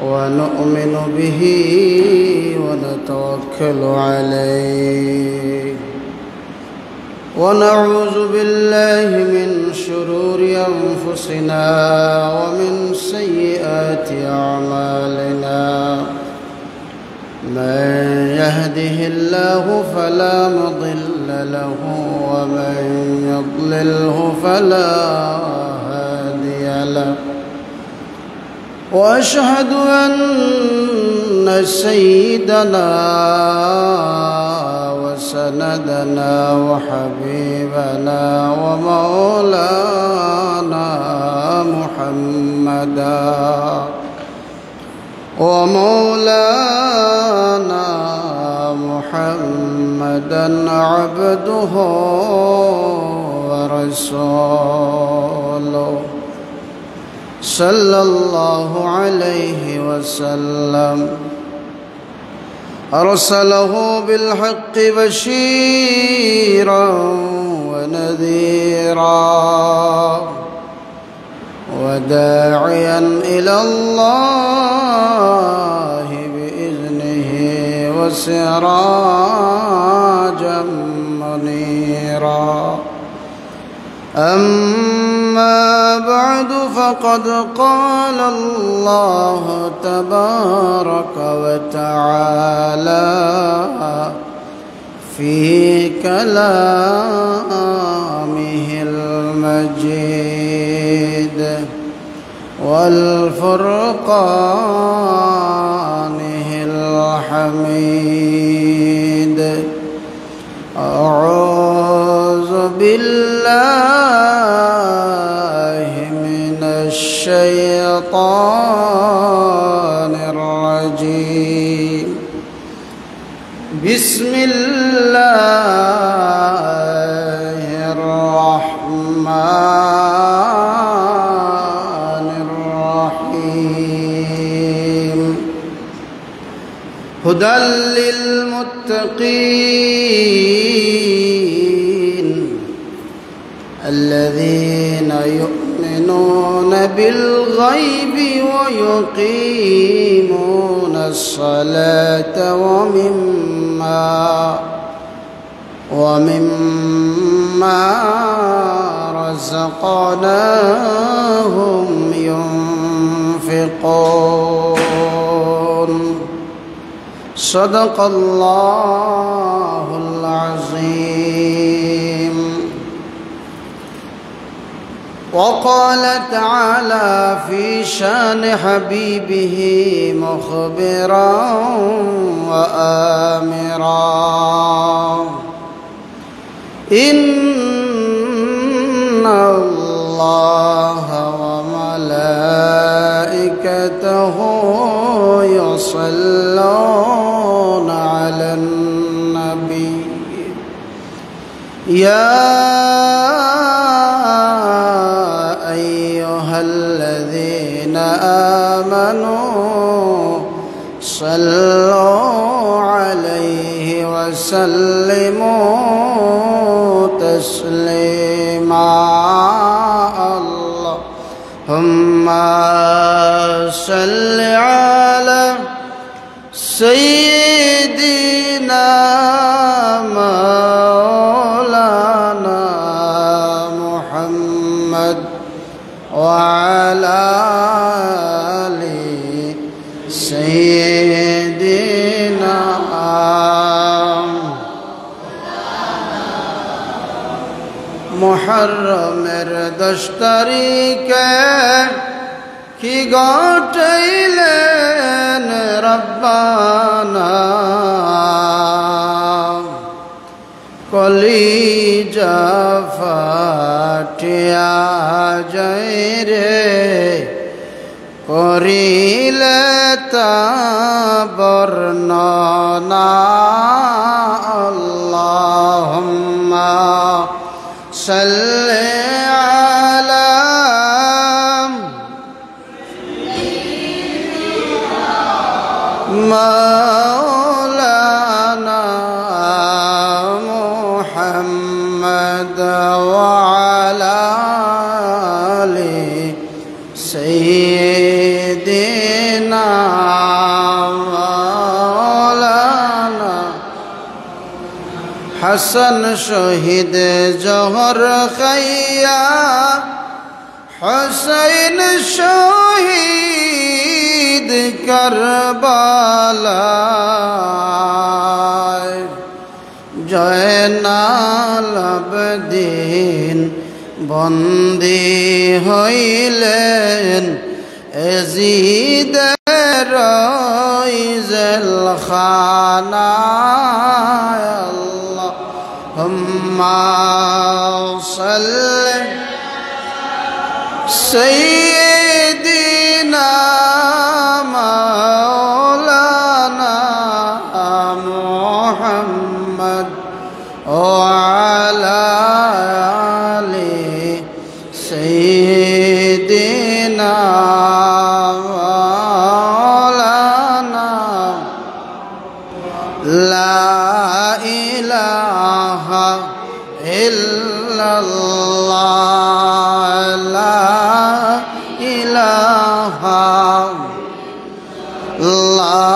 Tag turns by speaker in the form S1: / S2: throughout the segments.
S1: ونؤمن به ونتوكل عليه ونعوذ بالله من شرور أنفسنا ومن سيئات أعمالنا من يهده الله فلا مضل له ومن يضلله فلا هادي له وأشهد أن سيدنا وسندنا وحبيبنا ومولانا محمدا عبده ورسوله صلى الله عليه وسلم أرسله بالحق بشيرا ونذيرا وداعيا إلى الله بإذنه وسراجا منيرا أما بعد فقد قال الله تبارك وتعالى في كلامه المجيد والفرقانه الحميد أعوذ بالله من الشيطان الرجيم بسم الله الرحمن الرحيم هدى للمتقين الذين يؤمنون بالغيب ويقيمون الصلاة ومما رزقناهم ينفقون صدق الله العظيم. وقال تعالى في شان حبيبه مخبرا وآمرا إن الله وملائكته يصلون على النبي يا أيها الذين آمنوا صلوا عليه وسلموا تسليما اللهم صل على سيدنا مولانا محمد وعلى آل سيدنا محرمر دشتریکه کی گوٹیلن ربانا কলিজা ফাটিয়া যায় রে করিলে তা বর্ণনা আল্লাহুম্মা সাল্লি আলা মাওলানা মুহাম্মদ ওয়া আলা আলি সাইয়্যিদিনা سيدنا مولانا حسن شهید جوہر خیا حسین شہید کربلا জয়নাল আবেদিন বন্দী হইলেন এজিদের জেলখানায় আল্লাহুম্মা সাল্লি সাইয়্যিদিনা মাওলানা মুহাম্মদ وعلى آل سيدنا مولانا لا إله إلا الله لا إله لا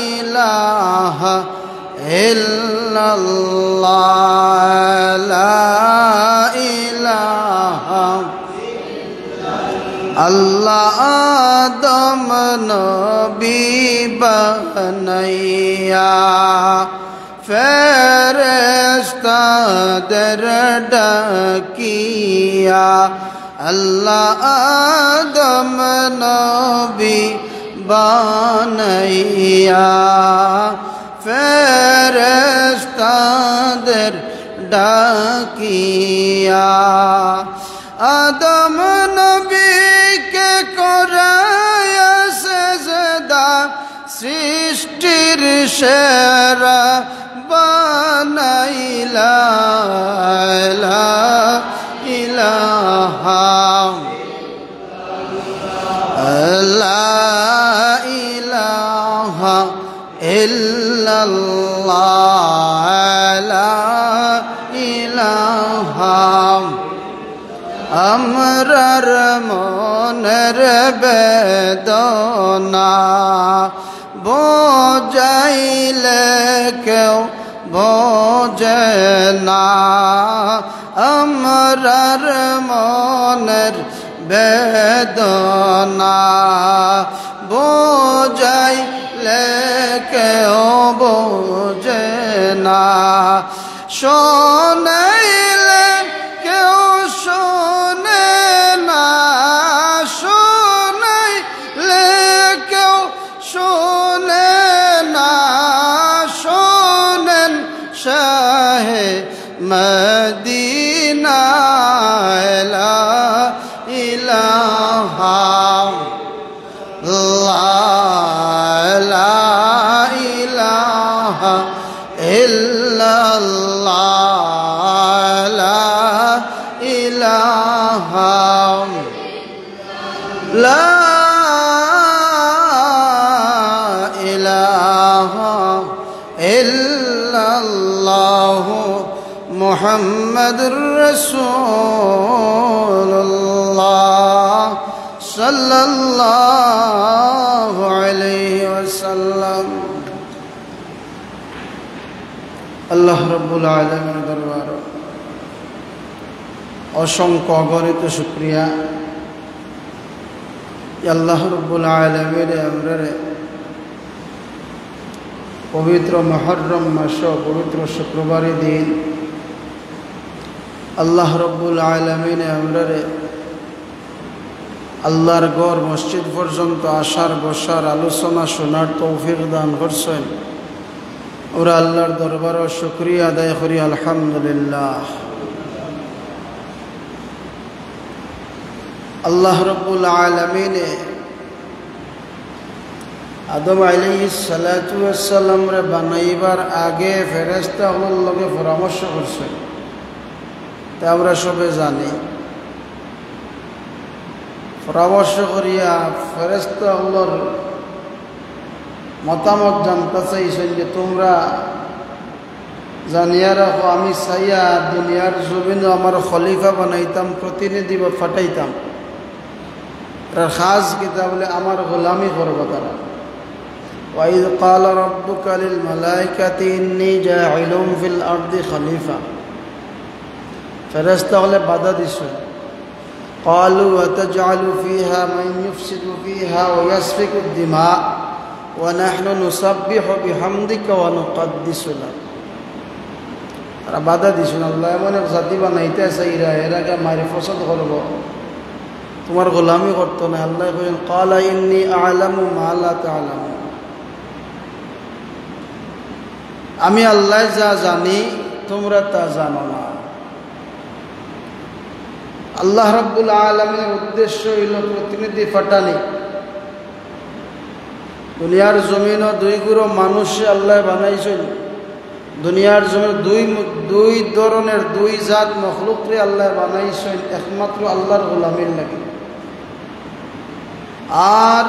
S1: إله إلا الله لا إله الله آدم نبی بنایا فرشتہ در ڈکیا اللہ آدم نبی بنایا ফেরেশতাদের ডাকিয়া আদম নবীকে করায়া সেজদা সৃষ্টির সেরা বানাইলা লা ইলাহা লা ইলাহা ইল্লাল্লাহ লা ইলাহা আমরার মনের বেদনা বোঝাইলে কেউ বোঝে না আমরার মনের বেদনা বোঝাইলে কেউ বোঝে না শোনাইলে কেউ শোনে না শোনাইলে কেউ শোনে না শোনেন শাহে মদিনা লা ইলাহা লা ইলাহা ইল্লাল্লাহ লা ইলাহা লা ইলাহা ইল্লাল্লাহ মুহাম্মাদুর রাসূলুল্লাহ সাল্লাল্লাহু আলাইহি ওয়াসাল্লাম। আল্লাহ রাব্বুল আলামিনের দরবার অসংখ্য অগণিত শুকরিয়া। আল্লাহ রাব্বুল আলামিন আমরারে পবিত্র মুহররম মাস পবিত্র শুক্রবারে দিন আল্লাহ রাব্বুল আলামিন আমরারে আল্লাহর ঘর মসজিদ পর্যন্ত আসার বসার আলোচনা শোনার তৌফিক দান করছেন। ওরা আল্লাহর দরবারে শুকরিয়া আদায় করি আলহামদুলিল্লাহ। আল্লাহ রাব্বুল আলামিন আদম আলাইহিস সালাতু ওয়াস সালাম রে বানাইবার আগে ফেরেশতাগুলোর লগে পরামর্শ করছেন, তা আমরা সবে জানি। পরামর্শ করিয়া ফেরেশতাগুলোর মতামত জানতে চাইছেন যে তোমরা জানিয়া রাখো আমি চাইয়া দুনিয়ার জমিনে আমার খলিফা বানাইতাম, প্রতিনিধি পাঠাইতাম। খাস কিতাব বলে আমার গোলামি করবো তারা। ওয়াইদ ক্বালা রাব্বুকা লিল মালাইকাতি ইন্নী জাইলুন ফিল আরদি খলিফা, ফেরেশতা হলে বাধা দিছে। ক্বালু আতাজআলু ফিহা মান ইউফসিদু ফিহা ওয়া ইয়াসফিকু আদ-দিমা ওয়া নাহনু নুসাব্বিহু বিহামদিকা ওয়া নুকদ্দিসু লাক। তারা বাধা দিছেন, আল্লাহ এমন এক জাতি বানাইতে চাইরা এরাকে মারি ফসদ করব, তোমার গোলামি করতো না। আল্লাহ কইলেন ক্বালা ইন্নী আ'লামু মা লা তা'লামুন, আমি আল্লাহ যা জানি তোমরা তা জানো না। আল্লাহ রাব্বুল আলামিনের উদ্দেশ্য হইল প্রতিনিধি ফাটানি। দুনিয়ার জমিনও দুই গুরু মানুষে আল্লাহ বানাইছেন। দুনিয়ার জমিন দুই ধরনের দুই জাত মখলুকরে আল্লাহ বানাইছেন একমাত্র আল্লাহর গোলামির লাগে। আর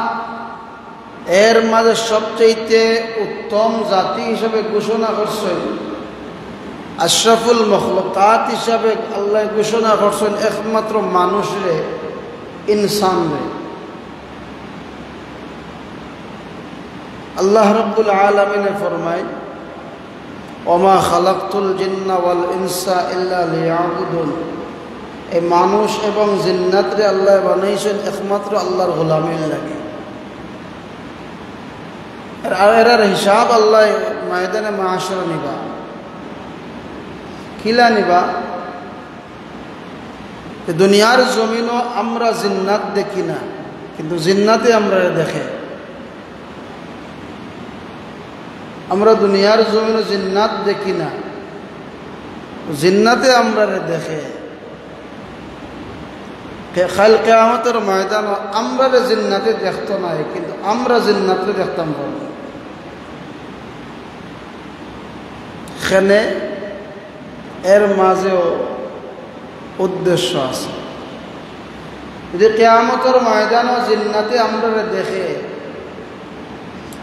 S1: এর মাঝে সবচেয়ে উত্তম জাতি হিসেবে ঘোষণা করছেন, আশরাফুল মখলুকাত হিসাবে আল্লাহ ঘোষণা করছেন একমাত্র মানুষরে, ইনসানরে। আল্লাহ রাব্বুল আলামিন ফরমায় ওমা খালাকতুল জিন্না ওয়াল ইনসা ইল্লা লিয়াবুদুন, এই মানুষ এবং জিন্নাতরে আল্লাহ বানাইছেন একমাত্র আল্লাহর গোলামির লাগে। আর এর হিসাব আল্লাহ ময়দানে মাহশর নিবা, কিলা নিবা। দুনিয়ার জমিনও আমরা জিন্নাত দেখি না, কিন্তু জিন্নাতে আমরা দেখে। আমরা দুনিয়ার জমিনও জিন্নাত দেখি না, জিন্নাতে আমরা দেখে। কাল কিয়ামতের ময়দান আমরা জিন্নাতে দেখতো না, কিন্তু আমরা জিন্নাতে দেখতাম পারব। এখানে এর মাঝেও উদ্দেশ্য আছে। যদি কিয়ামতের ময়দানও জিন্নাতে আমরা দেখে,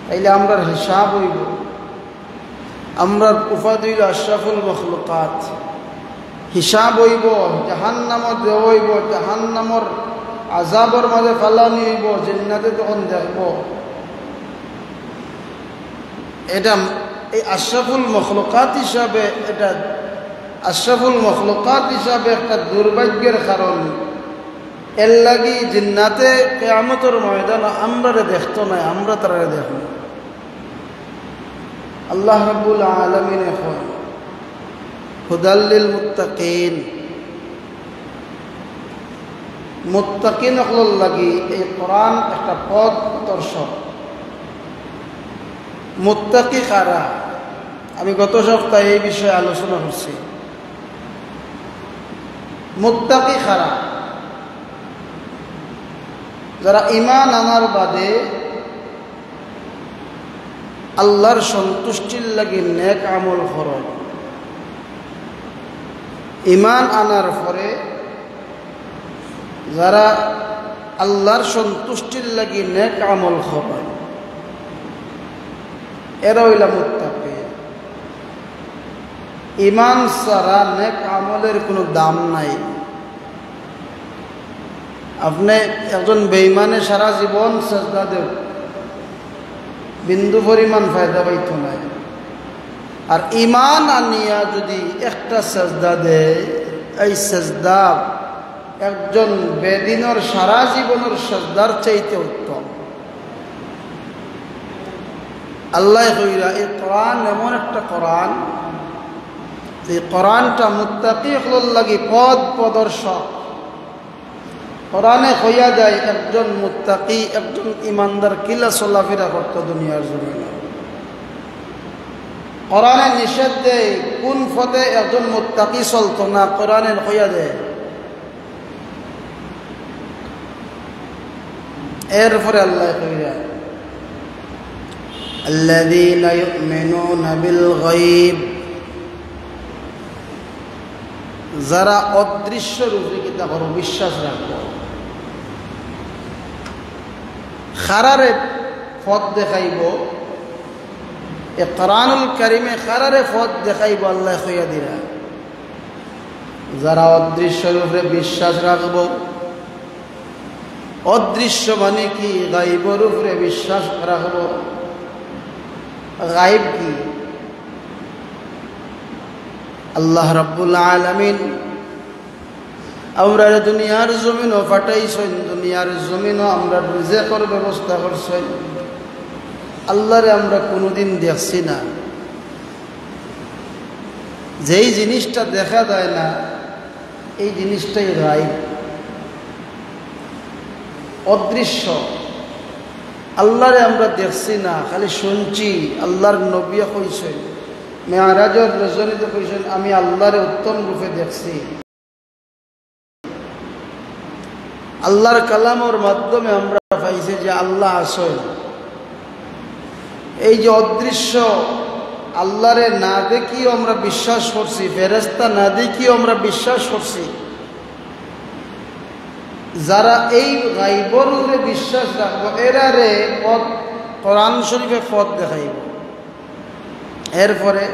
S1: তাইলে আমরার হিসাব হইব। আমরার উপাধি হইল আশরাফুল মখলুকাত, হিসাব হইব, জাহান্নামত দেওয়া হইব, জাহান্নামর আযাবর মাঝে ফালানি হইব, জিন্নাতে তখন দেখব। এটা এই আশরাফুল মখলুকাত হিসাবে, এটা আশরাফুল মখলুকাত হিসাবে একটা দুর্ভাগ্যের কারণ। এর লাগি জিন্নাতে কিয়ামতের ময়দান আমরারে দেখতো না, আমরা তারা দেখব। আল্লাহ রাব্বুল আলামিন এখন হুদাল লিল মুত্তাকিন, মুত্তাকিন হল লাগি এই কোরআন একটা পথ প্রদর্শক। মুত্তাকি কারা? আমি গত সপ্তাহে এই বিষয়ে আলোচনা করছি। মুত্তাকি কারা? যারা ঈমান আনার বাদে আল্লাহর সন্তুষ্টির লাগি নেক আমল করে। ঈমান আনার পরে যারা আল্লাহর সন্তুষ্টির লাগি নেক আমল করে, এরা হইলা মুত্তাকি। ঈমান ছাড়া নেক আমলের কোনো দাম নাই। আপনি একজন বেঈমানে সারা জীবন সেজদা দেব, বিন্দু পরিমাণ ফায়দা পাইত নাই। আর ঈমান আনিয়া যদি একটা সেজদা দেয়, এই সেজদা একজন বেদিনের সারা জীবনের সেজদার চাইতে উত্তম। আল্লাহ কইরা এই কোরআন এমন একটা কোরআন, যে কোরআনটা মুত্তাকি হল লাগি পথ প্রদর্শক। কোরআনে কইয়া যায় একজন মুত্তাকি, একজন ইমানদার কিলা চলাফেরা করত দুনিয়ার জমিনে। কোরআনে নিষেধ দেয় কোন পথে একজন মুত্তাকি চলতো না, কোরআনে কইয়া দেয়। এরপরে আল্লাহ কইয়া আল্লাযীনা ইউমিনুনা বিল গায়ব, যারা অদৃশ্য রূপে কিতা করো বিশ্বাস রাখবো। খারারে পথ দেখাইব, এ কোরআনুল কারীমে খারারে পথ দেখাইব। আল্লাহ কইয়া দিরা যারা অদৃশ্য রূপে বিশ্বাস রাখব, অদৃশ্য মানে কি? গায়বের উপরে বিশ্বাস রাখব। গায়ব কি? আল্লাহ রাব্বুল আলামিন আমরা দুনিয়ার জমিনও ফাটাইছেন, দুনিয়ার জমিনও আমরা রিজিকের ব্যবস্থা করছেন। আল্লাহরে আমরা কোনোদিন দেখছি না। যেই জিনিসটা দেখা যায় না এই জিনিসটাই গায়ব, অদৃশ্য। আল্লাহরে আমরা দেখছি না, খালি শুনছি। আল্লাহর নবী কইছেন, মেরাজের রজনীতে কইছেন, আমি আল্লাহরে উত্তম রূপে দেখছি। আল্লাহর কালামের মাধ্যমে আমরা পাইছি যে আল্লাহ আছেন। এই যে অদৃশ্য আল্লাহরে না দেখিও আমরা বিশ্বাস করছি, ফেরেশতা না দেখিও আমরা বিশ্বাস করছি। যারা এই গায়বের উপরে বিশ্বাস রাখবো এরারে পথ, কোরআন শরীফে পথ দেখাইব। এরপরে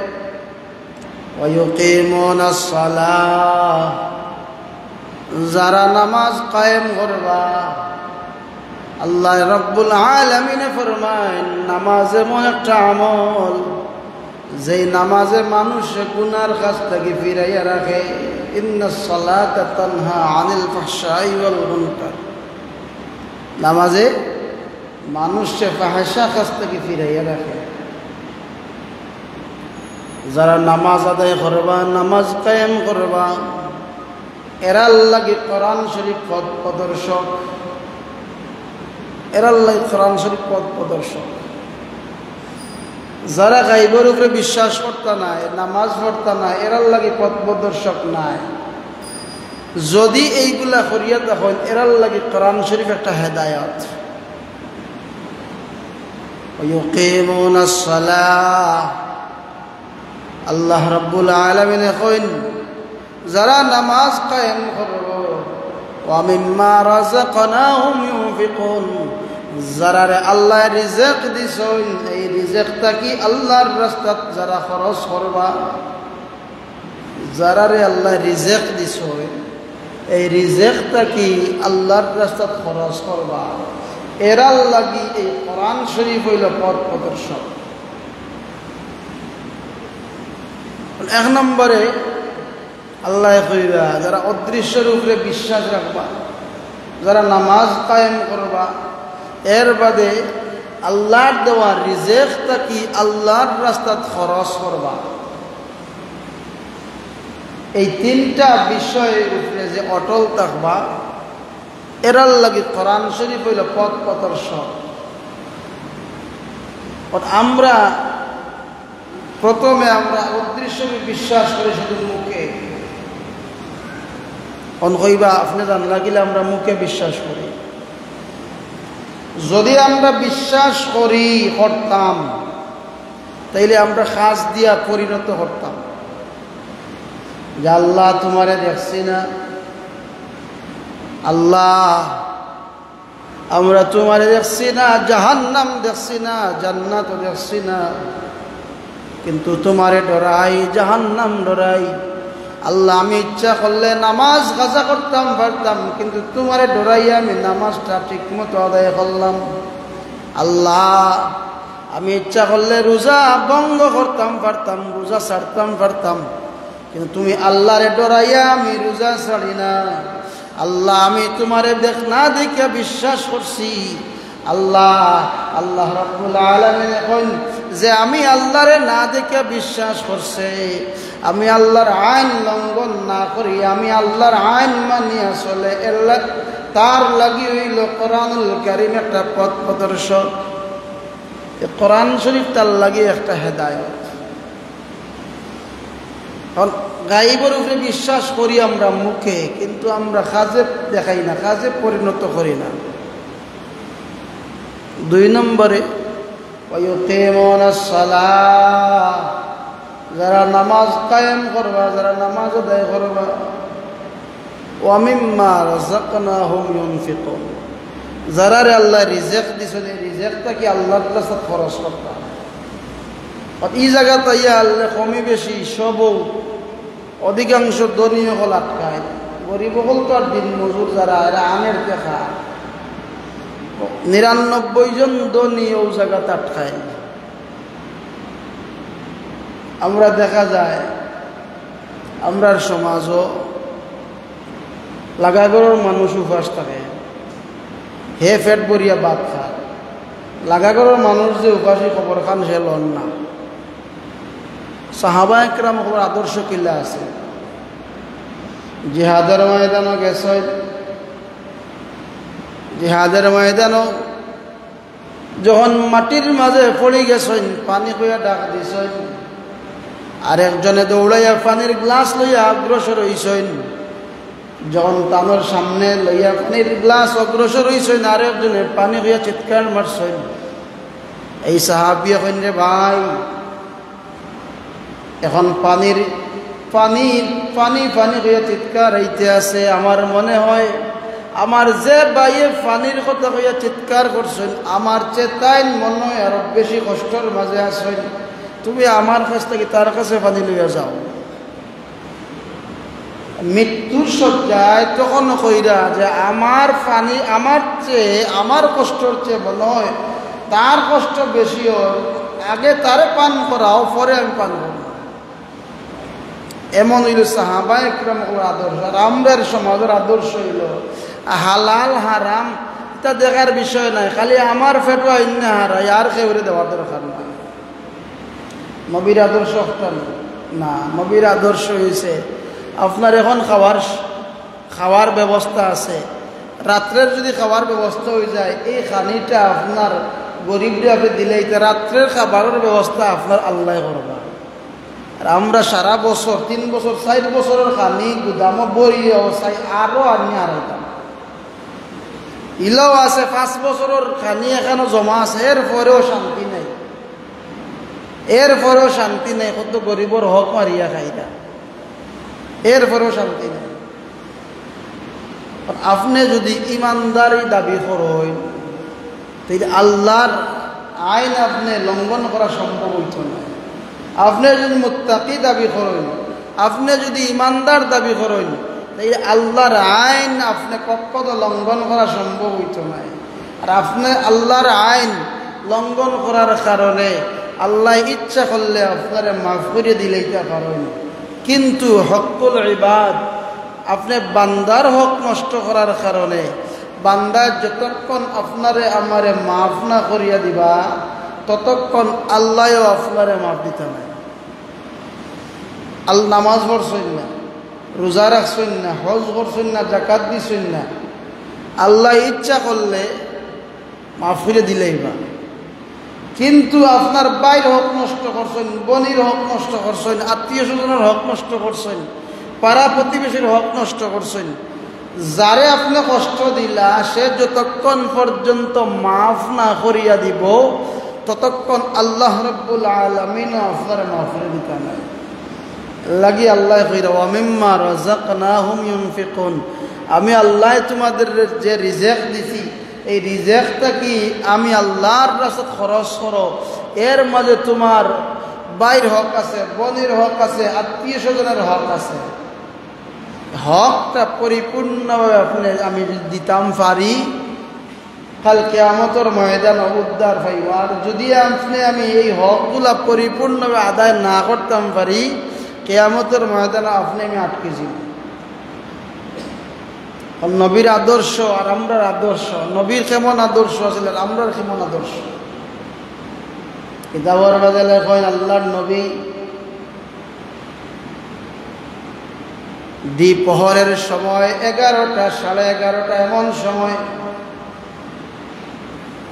S1: ওয়ায়ুকিমুনাস সালাহ, যারা নামাজ কায়েম করবা। আল্লাহ রাব্বুল আলামিন ফরমায়েন, নামাজ এমন একটা আমল যেই নামাজে মানুষ গুনার কাছ থেকে ফিরাইয়া রাখে। ইন্নাস সালাতা তানহা আনিল ফাহশাই ওয়াল মুনকার, নামাজে মানুষকে ফাহশা কাছ থেকে ফিরাইয়া রাখে। যারা নামাজ আদায় করবা, নামাজ কায়েম করবা, এরার লাগি কোরআন শরীফ পথ প্রদর্শক, এরার লাগি কোরআন শরীফ পথ প্রদর্শক। যারা গায়বের উপরে বিশ্বাস করতা নাই, নামাজ পড়তা না, এরার লাগি পথ প্রদর্শক নাই। যদি এইগুলা করিয়া দেখেন, এরার লাগি কোরআন শরীফ একটা হেদায়েত। ইউকিমুনাস সালাহ, আল্লাহ রাব্বুল আলামিন কইন, যারা নামাজ কায়েম করবে, ওয়া মিম্মা রাযাকনাহুম ইউনফিকুন, যারা আল্লাহ রিজিক দিছেন এই রিজিকটা কি আল্লাহর রাস্তাত যারা খরচ করবা। যারা আল্লাহ রিজিক দিছেন এই রিজিকটা কি আল্লাহর রাস্তাত খরচ করবা, এরার লাগি এই কোরআন শরীফ হইল পথ প্রদর্শক। এক নম্বরে আল্লাহ কইবা, যারা অদৃশ্যের উপরে বিশ্বাস রাখবা, যারা নামাজ কায়েম করবা, এর বাদে আল্লাহর দেওয়া রিজিকটা কি আল্লাহর রাস্তাত খরচ করবা। এই তিনটা বিষয়ের উপরে যে অটল থাকবা, এরার লাগি কোরআন শরীফ হইল পথ প্রদর্শক। আমরা প্রথমে আমরা অদৃশ্য বিশ্বাস করি শুধু মুখে। কইবা আপনি জান লাগিলে আমরা মুখে বিশ্বাস করি। যদি আমরা বিশ্বাস করি করতাম, তাইলে আমরা কাজ দিয়া পরিণত করতাম যে আল্লাহ তোমারে দেখছি না, আল্লাহ আমরা তোমারে দেখছি না, জাহান্নাম দেখছি না, জান্নাতও দেখছি না, কিন্তু তোমারে ডরাই, জাহান্নাম ডরাই। আল্লাহ আমি ইচ্ছা করলে নামাজ কাজা করতাম পারতাম, কিন্তু তোমারে ডরাইয়া আমি নামাজটা ঠিক মতো আদায় করলাম। আল্লাহ আমি ইচ্ছা করলে রোজা ভঙ্গ করতাম পারতাম, রোজা ছাড়তাম পারতাম, কিন্তু তুমি আল্লাহরে ডরাইয়া আমি রোজা ছাড়ি না। আল্লাহ আমি তোমারে দেখ না দেখে বিশ্বাস করছি। আল্লাহ আল্লাহ রাব্বুল আলামিন এখন যে আমি আল্লাহরে না দেখে বিশ্বাস করছে, আমি আল্লাহর আইন লঙ্ঘন না করি, আমি আল্লাহর আইন মানিয়া চলে, তার লাগি হইল কোরআনুল কারীম একটা পথ প্রদর্শক। কোরআন শরীফ তার লাগি একটা হেদায়েত। গায়বের উপরে বিশ্বাস করি আমরা মুখে, কিন্তু আমরা কাজে দেখাই না, কাজে পরিণত করি না। দুই নম্বরে ওয়ায়ুকিমুনাস সালাহ, যারা নামাজ কায়েম করবা, যারা নামাজ আদায় করবা। ওয়া মিম্মা রাযাকনাহুম ইউনফিকুন, যারা আল্লাহ রিজিক দিছেন এই রিজিকটা কি আল্লাহর রাস্তায় খরচ করবা। এই জায়গাতে ইয়া আল্লাহ কমই বেশি সব অধিকাংশ ধনী হল আটকায়, গরিব হল তো আর দিন মজুর যারা এরা আনের দেখা 99 জন ধনী ও জায়গাতে আটকায়। আমরা দেখা যায় আমরার সমাজও লাগাগরের মানুষ উপাস থাকে, হে পেট ভরিয়া ভাত খায়। লাগাগরের মানুষ যে উপাসী খবর খান সে লন না। সাহাবা একরাম খবর আদর্শ কিল্লা আছে। জিহাদের ময়দানও গেছে, জিহাদের ময়দানও যখন মাটির মাঝে পড়ে গেছেন, পানি কইয়া ডাক দিছেন, আর একজনে দৌড়াইয়া পানির গ্লাস লইয়া অগ্রসর হইছেন। যখন তানোর সামনে লইয়া পানির গ্লাস অগ্রসর হইছেন, আর একজনে পানি কইয়া চিৎকার মারছেন। এই সাহাবী কইন, রে ভাই, এখন পানি পানি কইয়া চিৎকার হইতে আছে। আমার মনে হয় আমার যে বাইয়ে পানির কথা কইয়া চিৎকার করছেন, আমার চেতাইন মনে হয় আরো বেশি কষ্টের মাঝে আছেন। তুমি আমার কাছ থেকে তার কাছে পানি লইয়া যাও। মৃত্যুর শয্যায় তখন কইরা যে আমার পানি আমার চেয়ে, আমার কষ্টের চেয়ে মনে হয় তার কষ্ট বেশি হয়, আগে তারে পান করাও, পরে আমি পান করব। এমন হইল সাহাবা একরামের আদর্শ। আর আমরার সমাজের আদর্শ হইল হালাল হারাম তা দেখার বিষয় নাই, খালি আমার ফেটো আইন হারাই, আর কেউরে দেওয়ার দরকার নাই। নবীর আদর্শ না, নবীর আদর্শ হয়েছে আপনার এখন খাওয়ার ব্যবস্থা আছে, রাত্রের যদি খাওয়ার ব্যবস্থা হয়ে যায়, এই খানিটা আপনার গরিবরা আপনি দিলেই রাত্রের খাবারের ব্যবস্থা আপনার আল্লাহ করবা। আর আমরা সারা বছর 3 বছর 4 বছরের খানি গুদামও বরিও চাই, আরও আনি আড়াইতাম ইলাও আছে। 5 বছরের খানি এখানে জমা আছে, এরপরেও শান্তি নাই, এরপরেও শান্তি নেই। কত গরিবর হক মারিয়া খাইরা, এরপরেও শান্তি নেই। আপনি যদি ইমানদারি দাবি করেন, তাই আল্লাহর আইন আপনি লঙ্ঘন করা সম্ভব হইত না। আপনি যদি মুত্তাকি দাবি করেন, আপনি যদি ইমানদার দাবি করেন, তাই আল্লাহর আইন আপনি কখনো লঙ্ঘন করা সম্ভব হইত না। আর আপনি আল্লাহর আইন লঙ্ঘন করার কারণে আল্লাহ ইচ্ছা করলে আপনারে মাফ করে দিলেইতে পারেন, কিন্তু হকুল ইবাদ আপনি বান্দার হক নষ্ট করার কারণে বান্দা যতক্ষণ আপনারে আমারে মাফ না করিয়া দিবা, ততক্ষণ আল্লাহও আপনারে মাফ দিতে নাই। নামাজ পড়ছেন না, রোজা রাখছেন না, হজ করছেন না, জাকাত দিছেন না, আল্লাহ ইচ্ছা করলে মাফ করে দিলেই বা। কিন্তু আপনার বাইর হক নষ্ট করছেন, বনির হক নষ্ট করছেন, আত্মীয় স্বজনের হক নষ্ট করছেন, পাড়া প্রতিবেশীর হক নষ্ট করছেন, যারে আপনি কষ্ট দিলা সে যতক্ষণ পর্যন্ত মাফ না করিয়া দিব, ততক্ষণ আল্লাহ রাব্বুল আলামিন আপনার মাফ করে দিতে নাই। লাগি আল্লাহ কইরা ওয়া মিম্মা রাযাকনাহুম ইউনফিকুন, আমি আল্লাহ তোমাদের যে রিজিক দিছি, এই রিজিকটা কি আমি আল্লাহর রাস্তায় খরচ করো, এর মাঝে তোমার বাইর হক আছে, বনির হক আছে, আত্মীয় স্বজনের হক আছে। হকটা পরিপূর্ণভাবে আপনি আমি দিতাম পারি, কাল কিয়ামতের ময়দানে উদ্ধার পাইব। আর যদি আমি এই হকগুলা পরিপূর্ণভাবে আদায় না করতাম পারি, কিয়ামতের ময়দানে আপনি আমি আটকে যাব। নবীর আদর্শ আর আমরার আদর্শ, নবীর কেমন আদর্শ আসলে আমরার কেমন আদর্শ। কিতাবের বাজারে কয় আল্লাহর নবী দ্বিপ্রহরের সময় 11টা 11:30 এমন সময়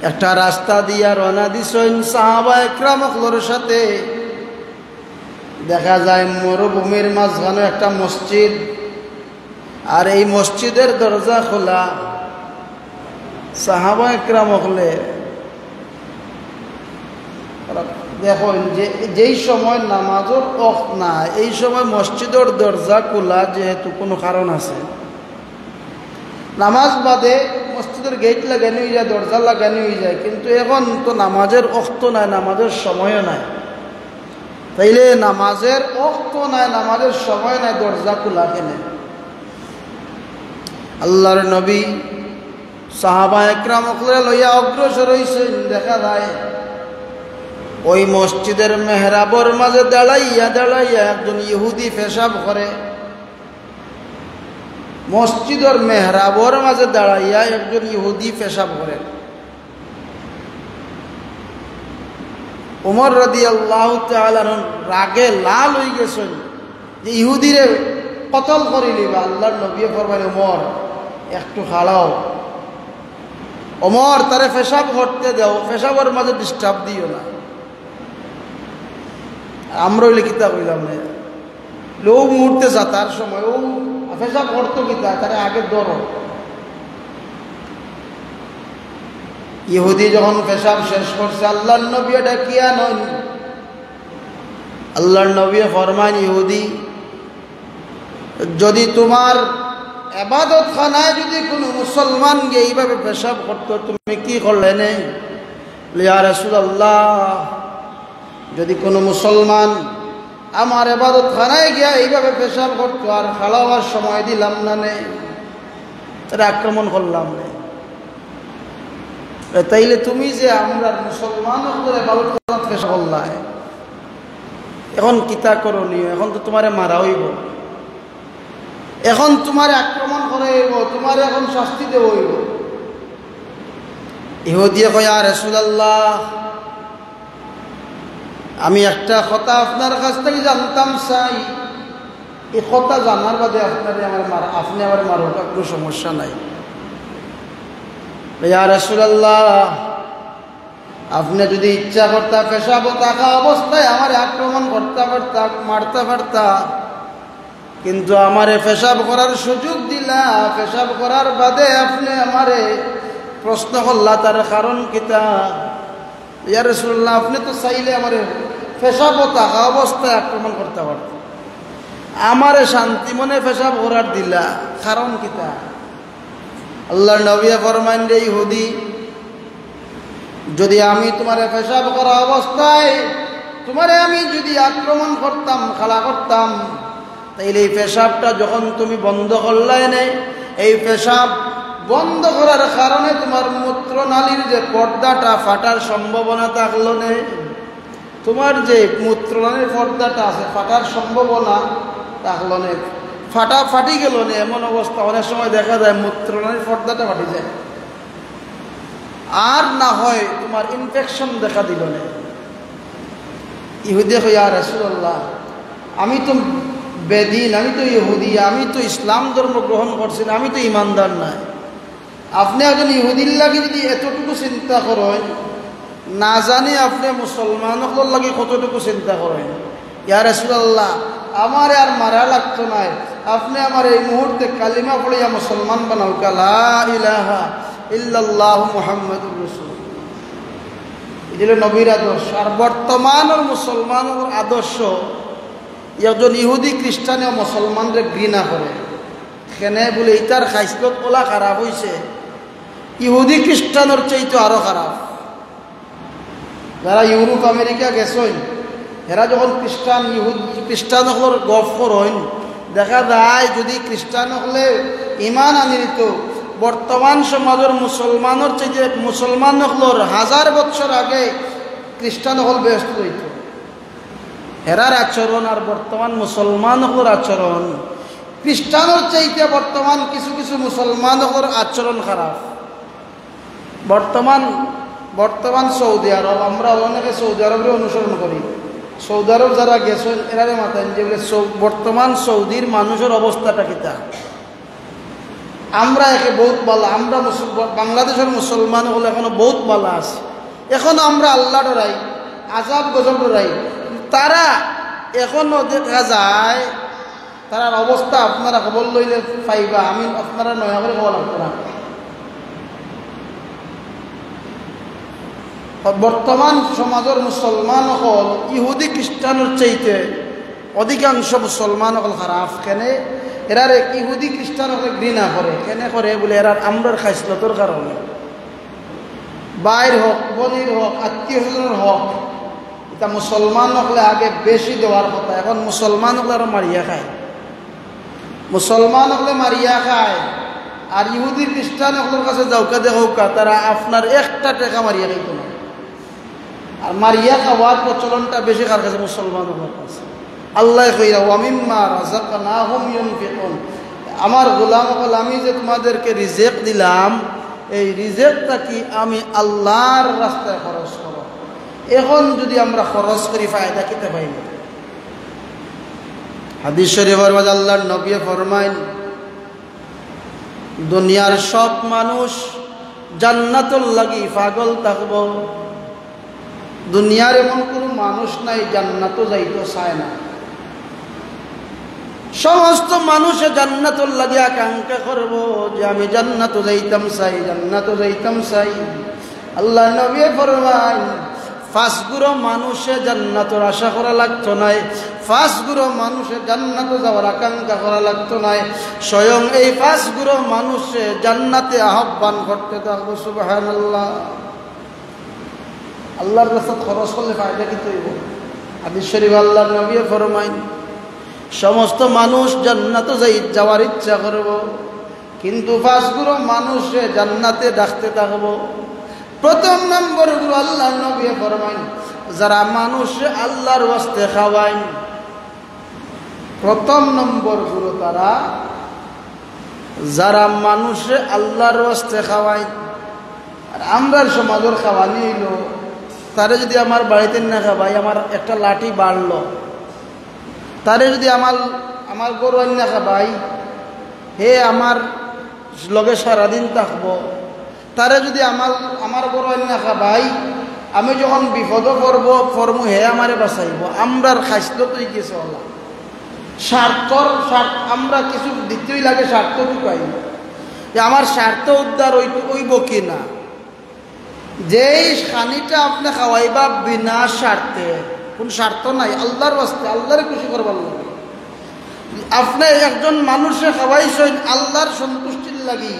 S1: একটা রাস্তা দিয়া রওনা দিছেন সাহাবা একরামগুলোর সাথে। দেখা যায় মরুভূমির মাঝখানে একটা মসজিদ, আর এই মসজিদের দরজা খোলা। সাহাবা একরাম হলে দেখুন যে যেই সময় নামাজের ওয়াক্ত না, এই সময় মসজিদের দরজা খোলা, যেহেতু কোনো কারণ আছে। নামাজ বাদে মসজিদের গেট লাগানো হয়ে যায়, দরজা লাগানো হয়ে যায়, কিন্তু এখন তো নামাজের ওয়াক্ত নাই, নামাজের সময়ও নাই। তাইলে নামাজের ওয়াক্ত নাই, নামাজের সময় নাই, দরজা খোলা কেন? আল্লাহর নবী সাহাবা একরাম ওগুলো লইয়া অগ্রসর হইছেন। দেখা যায় ওই মসজিদের মেহরাবর মাঝে দাঁড়াইয়া দাঁড়াইয়া একজন ইহুদি পেশাব করে। মসজিদের মেহরাবর মাঝে দাঁড়াইয়া একজন ইহুদি পেশাব করেন। ওমর রাদিয়াল্লাহু তাআলা রাগে লাল হয়ে গেছেন যে ইহুদিরে কতল করে নিবা। আল্লাহর নবী ফরমাইলেন, ওমর একটু খাড়াও, ওমর তারে পেশাব করতে দাও, পেশাবের মাঝে ডিস্টার্ব দিও না। আমরা হইলে কিতা কইলাম না, ও মুহূর্তে যা তার সময় ও পেশাব করতো কিতা, তারে আগে ধরো। ইহুদি যখন পেশাব শেষ করছে, আল্লাহর নবী ডাকিয়া নন, আল্লাহর নবী ফরমান, ইহুদি যদি তোমার ইবাদত খানায় যদি কোনো মুসলমান গিয়ে এইভাবে পেশাব করতো, তুমি কি করলে নেই? ইয়া রাসূলুল্লাহ, যদি কোনো মুসলমান আমার ইবাদত খানায় গিয়া এইভাবে পেশাব করতো আর খাওয়ার সময় দিলাম না নেই, তারা আক্রমণ করলাম না, তাইলে তুমি যে আমরা মুসলমান ইবাদত খানাত পেশাব করলাই, এখন কিতা করণীয়? এখন তো তোমারে মারা হইব, এখন তোমার আক্রমণ করে হইব, তোমার এখন শাস্তি দেব হইব। ইহুদিয়ে কয়, ইয়া রাসূলুল্লাহ, আমি একটা কথা আপনার কাছ থেকে জানতাম চাই, এই কথা জানার বাদে আপনি আমার মারোটা কোনো সমস্যা নাই। ইয়া রাসূলুল্লাহ, আপনি যদি ইচ্ছা করতা পেশাব থাকা অবস্থায় আমার আক্রমণ করতে পারতা, মারতে পারতা, কিন্তু আমারে পেশাব করার সুযোগ দিলা, পেশাব করার বাদে আপনি আমারে প্রশ্ন করলা, তার কারণ কিতা? ইয়া রাসূলুল্লাহ, আপনি তো চাইলে আমারে পেশাব থাকা অবস্থায় আক্রমণ করতে পারত, আমারে শান্তি মনে পেশাব করার দিলা, কারণ কিতা? আল্লাহর নবী ফরমান, রে ইহুদি, যদি আমি তোমারে পেশাব করা অবস্থায় তোমারে আমি যদি আক্রমণ করতাম, খেলা করতাম, তাইলে এই পেশাবটা যখন তুমি বন্ধ করলাই নেই, এই পেশাব বন্ধ করার কারণে তোমার মূত্রনালীর যে পর্দাটা ফাটার সম্ভাবনা থাকলো নেই, তোমার যে মূত্রনালীর পর্দাটা আছে ফাটার সম্ভাবনা থাকলো নেই, ফাটি গেল না। এমন অবস্থা অনেক সময় দেখা যায় মূত্রনালীর পর্দাটা ফাটি যায়, আর না হয় তোমার ইনফেকশন দেখা দিল না। ইহুদি কয়, ইয়া রাসূলুল্লাহ, আমি তো বেদিন, আমি তো ইহুদি, আমি তো ইসলাম ধর্ম গ্রহণ করছি না, আমি তো ইমানদার নাই, আপনি একজন ইহুদির লাগে যদি এতটুকু চিন্তা করেন, না জানি আপনি মুসলমানদের লাগে কতটুকু চিন্তা করেন। ইয়া রাসূলুল্লাহ, আমার আর মারা লাগতো না, আপনি আমার এই মুহূর্তে কালিমা পড়িয়া মুসলমান বানাও, লা ইলাহা ইল্লাল্লাহু মুহাম্মাদুর রাসূলুল্লাহ। এটা নবীর আদর্শ। আর বর্তমানের মুসলমানের আদর্শ, একজন ইহুদি খ্রিস্টানেও মুসলমানদের ঘৃণা করে, কেনে বলে ইটার খাইসলত ওলা খারাপ হয়েছে, ইহুদি খ্রিস্টানের চাইতে আরো খারাপ। যারা ইউরোপ আমেরিকা গেছেন, এরা যখন খ্রিস্টান হলের গফ করেন, দেখা যায় যদি খ্রিস্টান হলে ইমান আনি দিত, বর্তমান সমাজের মুসলমানের চাইতে মুসলমান হলের 1000 বছর আগে খ্রিস্টান হল ব্যস্ত হইত। হেরার আচরণ আর বর্তমান মুসলমান হলের আচরণ, খ্রিস্টানের চাইতে বর্তমান কিছু কিছু মুসলমান হলের আচরণ খারাপ। বর্তমান সৌদি আরব, আমরা অনেকে সৌদি আরবের অনুসরণ করি, সৌদি আরব যারা গেছেন এরারে মাথায় যে বলে বর্তমান সৌদির মানুষের অবস্থাটা কিতা, আমরা একে বহুত ভালো, আমরা বাংলাদেশের মুসলমান হলে এখনো বহুত ভালো আছে, এখনো আমরা আল্লাহ ডরাই, আজাব গজব ডরাই, তারা এখনো দেখা যায় তার অবস্থা আপনারা খবর লইলে পাইবা, আমি আপনারা নয়া করে খবর লাগতো না। বর্তমান সমাজের মুসলমান হল ইহুদি খ্রিস্টানের চাইতে অধিকাংশ মুসলমান হল খারাপ। কেনে এরার ইহুদি খ্রিস্টান হলে ঘৃণা করে, কেনে করে বলে এরার আমরার খাইসলতর কারণে, বাইর হোক বলির হোক আত্মীয় স্বজনের হোক, এটা মুসলমান হলে আগে বেশি দেওয়ার কথা, এখন মুসলমান হলে আরো মারিয়া খায়, মুসলমান হলে মারিয়া খায়। আর ইহুদি খ্রিস্টান ওগুলোর কাছে যাওকা দেখৌকা তারা আপনার একটা টাকা মারিয়া খাইতো না। আর মারিয়া খাওয়ার প্রচলনটা বেশি কার কাছে? মুসলমানের কাছে। আল্লাহ কইরা ওয়া মিম্মা রাযাকনাহুম ইউনফিকুন, আমার গোলাম বল আমি যে তোমাদেরকে রিজিক দিলাম এই রিজিকটা কি আমি আল্লাহর রাস্তায় খরচ করো। এখন যদি আমরা খরচ করি ফায়দা কিতে পাই না? হাদিস শরীফের মধ্যে আল্লাহর নবী ফরমায় দুনিয়ার সব মানুষ জান্নাতুল লাগি পাগল থাকব, দুনিয়ার এমন কোনো মানুষ নাই জান্নাতও যাইতে চায় না। সমস্ত মানুষে জান্নাতুল লাগি আকাঙ্ক্ষা করব যে আমি জান্নাতও যাইতাম চাই, জান্নাতও যাইতাম চাই। আল্লাহ নবী ফরমায় ফাঁসগুলো মানুষে জান্নাতের আশা করা লাগতো নাই, ফাঁসগুলো মানুষে জান্নাতে যাওয়ার আকাঙ্ক্ষা করা লাগতো নাই, স্বয়ং এই ফাঁসগুলো মানুষে জান্নাতে আহ্বান করতে থাকবো। সুবহানাল্লাহ। আল্লাহর রাস্তায় খরচ করলে ফায়দা কি তৈব? হাদিস শরীফ আল্লাহর নবী ফরমায় সমস্ত মানুষ জান্নাতে যাওয়ার ইচ্ছা করব, কিন্তু ফাঁসগুলো মানুষে জান্নাতে ডাকতে থাকবো। প্রথম নম্বর গুলো আল্লাহর নবী ফরমায় যারা মানুষ আল্লাহর ওয়াস্তে খাওয়ায়, প্রথম নম্বর গুলো তারা যারা মানুষ আল্লাহর ওয়াস্তে খাওয়ায়। আর আমরা সমাজের খাওয়ানি হইল তারে যদি আমার বাড়িতে না খাওয়াই, আমার একটা লাঠি বাড়লো, তারে যদি আমার গরু না খাওয়াই, হে আমার লগে সারাদিন থাকবো। তারে যদি আমার বড় না খাবাই, আমি যখন বিপদ পড়বো হে আমারে বাঁচাইব। আমরার খাইছিল তুই কিছু হলা স্বার্থ আমরা কিছু দিতেই লাগে, স্বার্থ ঢুকাই যে আমার স্বার্থ উদ্ধার হইব কি না। যেই খানিটা আপনি খাওয়াইবা বিনা স্বার্থে, কোন স্বার্থ নাই, আল্লাহর বাস্তে আল্লাহরে খুশি করবার লাগে। আপনি একজন মানুষে খাওয়াইছেন আল্লাহর সন্তুষ্টির লাগি,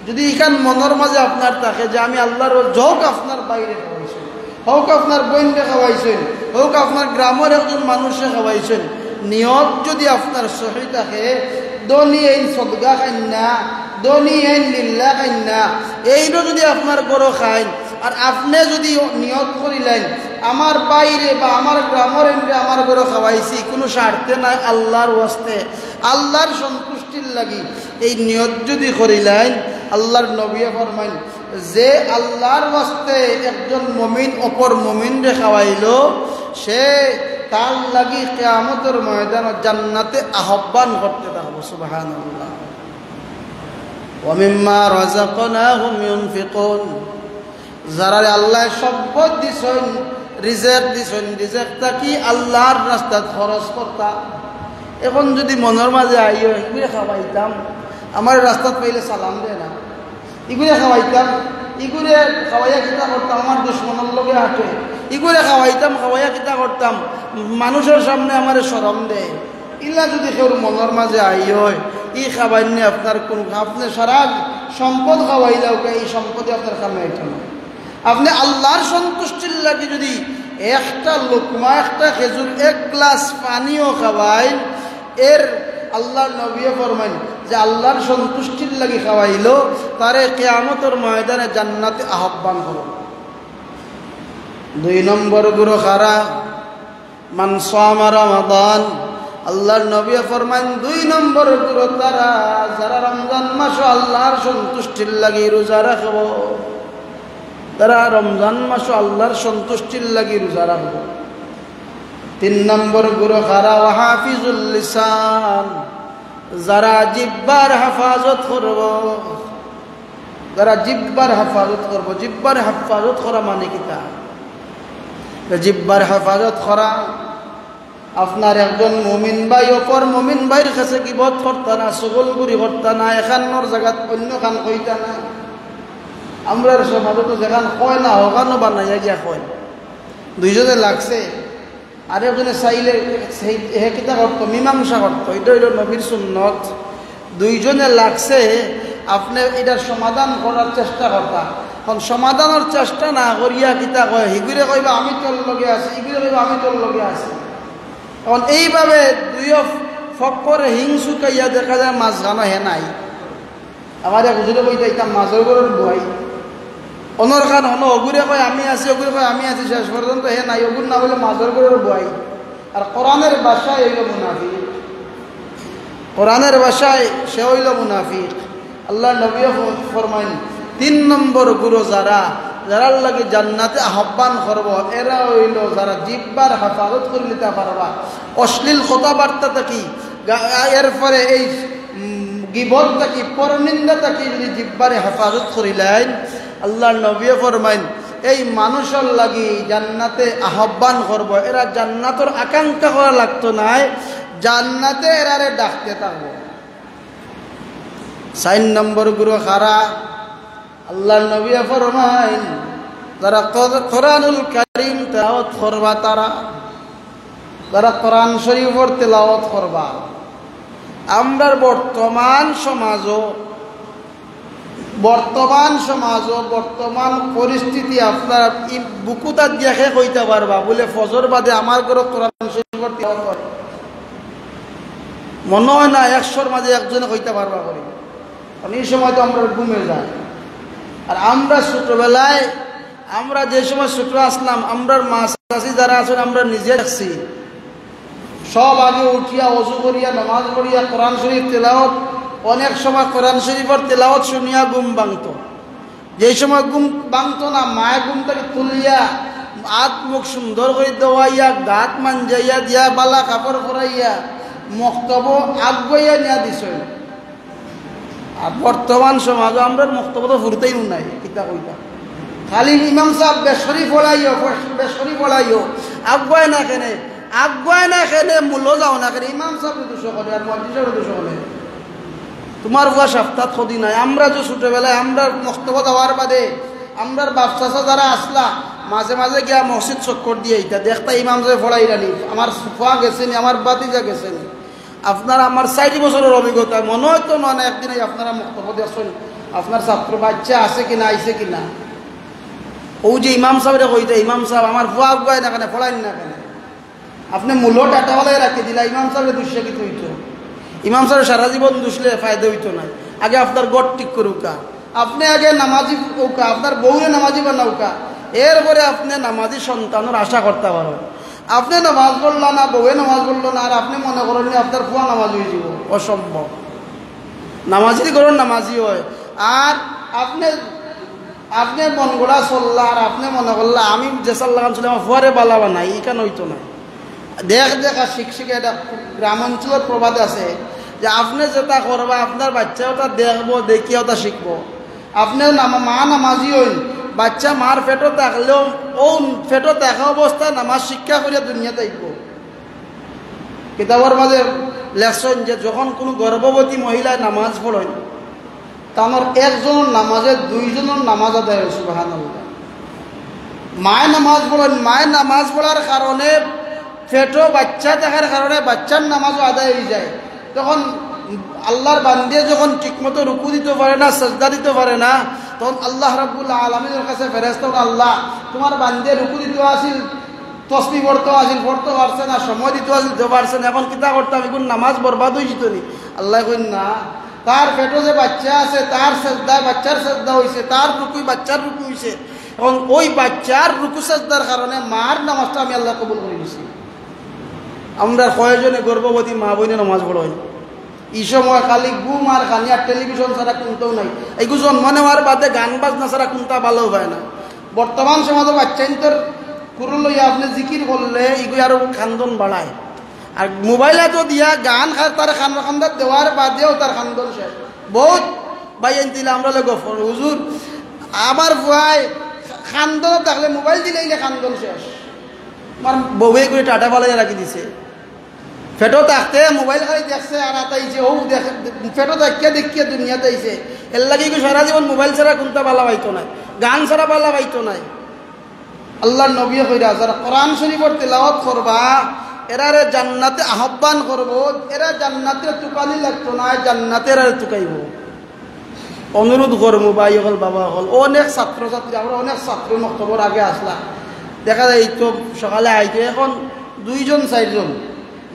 S1: যদি এখান মনের মাঝে আপনার থাকে যে আমি আল্লাহর হোক আপনার বাইরে খাওয়াইছেন, হোক আপনার বোনকে খাওয়াইছেন, হোক আপনার গ্রামের একজন মানুষে খাওয়াইছেন, নিয়ত যদি আপনার সহি থাকে, দনি এই সদগা খাইন না, দনি এই লিল্লাহ খাইন না, এইটা যদি আপনার গরো খাইন, আর আপনি যদি নিয়ত করিলেন আমার বাইরে বা আমার গ্রামের এন্ডে আমার গরো খাওয়াইছি কোনো স্বার্থে নাই, আল্লাহর ওয়াস্তে আল্লাহর সন্তুষ্টির লাগি এই নিয়ত যদি করিলেন, আল্লাহর নবী ফরমাইন যে আল্লাহর ওয়াস্তে একজন মুমিন অপর মুমিনরে খাওয়াইল, সে তার লাগি কিয়ামতের ময়দানে জান্নাতে আহ্বান করতে থাকবো। সুবহানাল্লাহ। ওয়া মিম্মা রাযাকনাহুম ইউনফিকুন, যারা আল্লাহ সম্পদ দিছেন, রিজিক দিছেন, রিজিকটা কি আল্লাহর রাস্তায় খরচ করতা। এখন যদি মনের মাঝে আইও এগুলো খাওয়াইতাম, আমার রাস্তাত পাইলে সালাম দেয় না, এগুলো খাওয়াইতাম, এগুলো খাওয়াইয়া কিতা করতাম, আমার দুশ্মনের লগে হাঁটে, এগুলো খাওয়াইতাম, খাওয়াইয়া কিতা করতাম, মানুষের সামনে আমার শরম দেয়। ইলা যদি কেউ মনের মাঝে আই হয়, ই খাওয়াইনি আপনার কোন, আপনি সারা সম্পদ খাওয়াইলেও এই সম্পদে আপনার কামে এটা না। আপনি আল্লাহর সন্তুষ্টির লাগে যদি একটা লোকমা, একটা খেজুর, এক গ্লাস পানিও খাওয়াই, এর আল্লাহর নবী ফরমাইন যে আল্লাহর সন্তুষ্টির লাগি খাওয়াইলো, তারে কিয়ামতের ময়দানে জান্নাতে আহ্বান করো। 2 নম্বর গুরু খারা মান সামা রমাদান, আল্লাহর নবী ফরমাইন 2 নম্বর গুরু তারা যারা রমজান মাস আল্লাহর সন্তুষ্টির লাগি রোজা রাখবো, তারা রমজান মাস আল্লাহর সন্তুষ্টির লাগি রোজা রাখবো। 3 নম্বর গুরু খারা হাফিজুল লিসান, যারা জিব্বার হেফাজত করব, যারা জিব্বার হেফাজত করব। জিব্বার হেফাজত করা মানে কিতা? জিব্বার হেফাজত করা আপনার একজন মুমিন ভাই অপর মুমিন ভাইয়ের কাছে গীবত করতা না, চগলগুড়ি করতা না, এখানোর জায়গাত অন্য খান কইতা না। আমরা সমাজে তো যেখান কয় না ওখানো বানাইয়া গিয়া কয়, দুইজনে লাগছে আর একজনে চাইলে হে কিতা করতো, মীমাংসা করতো, এটা হইল নবীর সুন্নত। দুইজনে লাগছে আপনি এটার সমাধান করার চেষ্টা করতা, এখন সমাধানের চেষ্টা না করিয়া কিতা কয়, হিগুরে কইবা আমি তোর লগে আছি, হিগুরে কইবা আমি তোর লগে আছি। এখন এইভাবে দুই ফক্করে হিংসুকাইয়া দেখা যায় মাঝখানো হে নাই। আমার এক হুজুরে কইতে ইতাম মাঝর গরুর বই অনর খান হন অগুরে কয় আমি আছি, অগুরে কয় আমি আছি, শেষ পর্যন্ত হে নাই, অগুর না বলে মাঝর গরুর বই। আর কোরআনের ভাষায় হইল মুনাফিক, কোরআনের ভাষায় সে হইল মুনাফিক। আল্লাহ নবী ফরমাইন 3 নম্বর গুরু যারা যারার লাগে জান্নাতে আহ্বান করব এরা হইল যারা জিহ্বার হেফাজত করে নিতে পারবা অশ্লীল কথাবার্তা থাকি, এরপরে এই গীবত থাকি, পরনিন্দা থাকি যদি জিহ্বারে হেফাজত করিলেন, আল্লাহ নবী ফরমাইন এই মানুষের লাগি জান্নাতে আহ্বান করব, এরা জান্নাতের আকাঙ্ক্ষা করা লাগতো নাই, জান্নাতে এরারে ডাকতে থাকবো। 4 নম্বর গুরু খারা আল্লাহ নবী ফরমাইন যারা কোরআনুল কারীম তেলাওয়াত করবা, তারা যারা কোরআন শরীফের তেলাওয়াত করবা। আমরার বর্তমান পরিস্থিতি আপনারা বুকুতা দেখে কইতে পারবা বলে ফজর বাদে আমার ঘরে কোরআন শরীফের তেলাওয়াত করে মনে হয় না 100-র মাঝে একজনে কইতে পারবা করি, কারণ এই সময় তো আমরা ঘুমে যাই। আর আমরা ছোটবেলায় আমরা যে সময় ছোট আসলাম, আমরা মা চাচি যারা আছেন আমরা নিজে দেখছি, সব আগে উঠিয়া অজু করিয়া নামাজ পড়িয়া কোরআন শরীফ তেলাওয়াত, অনেক সময় কোরআন শরীফের তেলাওয়াত শুনিয়া ঘুম ভাঙত। যে সময় ঘুম ভাঙত না, মায়ের ঘুমটাকে তুলিয়া হাত মুখ সুন্দর করে দেওয়াইয়া গাত মাঞ্জাইয়া দিয়া বালা কাপড় পরাইয়া মক্তব আগুয়াইয়া নিয়া দিছ। আর বর্তমান সমাজে আমরা মক্তব তো ফুরতেই নাই, কিতা কইতা খালি ইমাম সাহেব বেশরি পড়াইও আগুয়ায় না কেনে মূল্য যাও না কেন, ইমাম সাহেব দোষ করে আর মসজিদের দোষ করে। তোমার বুয়া সপ্তাহ খদি নাই। আমরা যে ছোটবেলায় আমরা মক্তব দেওয়ার বাদে আমরার বাপ চাচা যারা আসলা মাঝে মাঝে গিয়া মসজিদ চক্কর দিয়ে ইটা দেখতা ইমাম সাহেব পড়াই রানি, আমার ফুয়া গেছেনি, আমার বাতিজা গেছেনি। আপনার আমার 4 বছরের অভিজ্ঞতা মনে হয়তো নয় একদিন আপনারা মক্তব্য দেখছেন আপনার ছাত্র বাচ্চা আছে কিনা আইছে কিনা। ও যে ইমাম সাহেবরে কইতে ইমাম সাহেব আমার ফুয়া গায় না কেন পড়াইন না কেন, আপনি মূল্য টাটাওয়ালাই রাখি দিলা, ইমাম সাহেবের দুঃসাকিত হইত। ইমাম সাহেব সারা জীবন দুষলে ফায়দা হইতো না। আগে আপনার গড় ঠিক করুকা, আপনি আগে নামাজি হোকা, আপনার বউরে নামাজি বানাউকা, এরপরে আপনি নামাজি সন্তানের আশা করতে পারেন। আপনি নামাজ পড়লা না, বউয়ে নামাজ পড়লো না, আর আপনি মনে করেন আপনার ফুয়া নামাজ হয়ে যাব, অসম্ভব। নামাজি করেন নামাজি হয়। আর আপনি মন গোড়া চললা আর আপনি মনে করলা আমি যে সাল্লাম ছিল আমার ফুয়ারে বালাবা নাই, এই কেন হইতো না। দেখা শিক্ষিকা এটা গ্রাম অঞ্চলের প্রবাদ আছে যে আপনি যেটা করবা আপনার বাচ্চাও তা দেখবো, দেখিয়াও তা শিখবো। আপনি মা নামাজি হইন, বাচ্চা মার ফেটো থাকলেও ও ফেটো দেখা অবস্থায় নামাজ শিক্ষা করিয়া দুনিয়াতে আইব। কিতাবের মাঝে লেখছেন যে যখন কোনো গর্ভবতী মহিলায় নামাজ পড়েন তার একজনের নামাজে 2 জনের নামাজ আদায় হয়। সুবহানাল্লাহ। মায়ের নামাজ পড়েন, মায়ের নামাজ পড়ার কারণে ফেটো বাচ্চা দেখার কারণে বাচ্চার নামাজও আদায় হয়ে যায়। তখন আল্লাহর বান্দিয়ে যখন ঠিকমতো রুকু দিতে পারে না, সাজদা দিতে পারে না, তখন আল্লাহ রাব্বুল আলামিনের কাছে ফেরেশতা আল্লাহ তোমার বান্দিয়ে রুকু দিতে আসিল, তসবিহ পড়তে আসিল, পড়তে পারছে না, সময় দিতে আসিল, দিতে পারছে না, এখন কিতা করতাম, এখন নামাজ বরবাদ হয়ে যেত নি। আল্লাহ কইন না, তার পেটে যে বাচ্চা আছে তার সাজদায় বাচ্চার সাজদা হয়েছে, তার রুকুই বাচ্চার রুকু হয়েছে। এখন ওই বাচ্চার রুকু সাজদার কারণে মার নামাজটা আমি আল্লাহ কবুল করে দিয়েছি। আমরা কয়েকজনে গর্ভবতী মা বোনে নামাজ পড়াই, এই সময় খালি ঘুম আর খানি আর টেলিভিশন ছাড়া কোনটাও নাই। এইগুলো জন্ম নেওয়ার বাদে গান বাজনা ছাড়া কোনটা ভালো হয় না। বর্তমান সমাজে বাচ্চাইন্তর কুরু লইয়া আপনি জিকির করলে এগুলো আরো খান্দন বাড়ায়। আর মোবাইলে তো দিয়া গান তার খান্দার দেওয়ার বাদেও তার খান্দন শেষ। বহুত বাইন দিলে আমরা গফর হুজুর আমার ভুয়ায় খান্দন থাকলে মোবাইল দিলে খান্দন শেষ। আমার বউয়ে করে টাটা পালাই রাখি দিছে, ফেটো থাকতে মোবাইল খালি দেখছে আর আতাইছে, ও ফেটো দেখিয়া দুনিয়াতে আইছে। এর লাগে সারা জীবন মোবাইল ছাড়া কোনটা বালা পাইতো নাই, গান ছাড়া বালা পাইতো নাই। আল্লাহ নবী কইরা যারা কোরআন শরীফের তেলাওয়াত করবা এরারে জান্নাতে আহ্বান করব, এরা জান্নাতে তুকালি লাগতো না, জান্নাতে এরা তুকাইব। অনুরোধ করবো ভাই হল বাবা হল অনেক ছাত্রছাত্রী, আমরা অনেক ছাত্র মক্তবর আগে আসলাম, দেখা যায় এই তো সকালে আইতো, এখন 2 জন 4 জন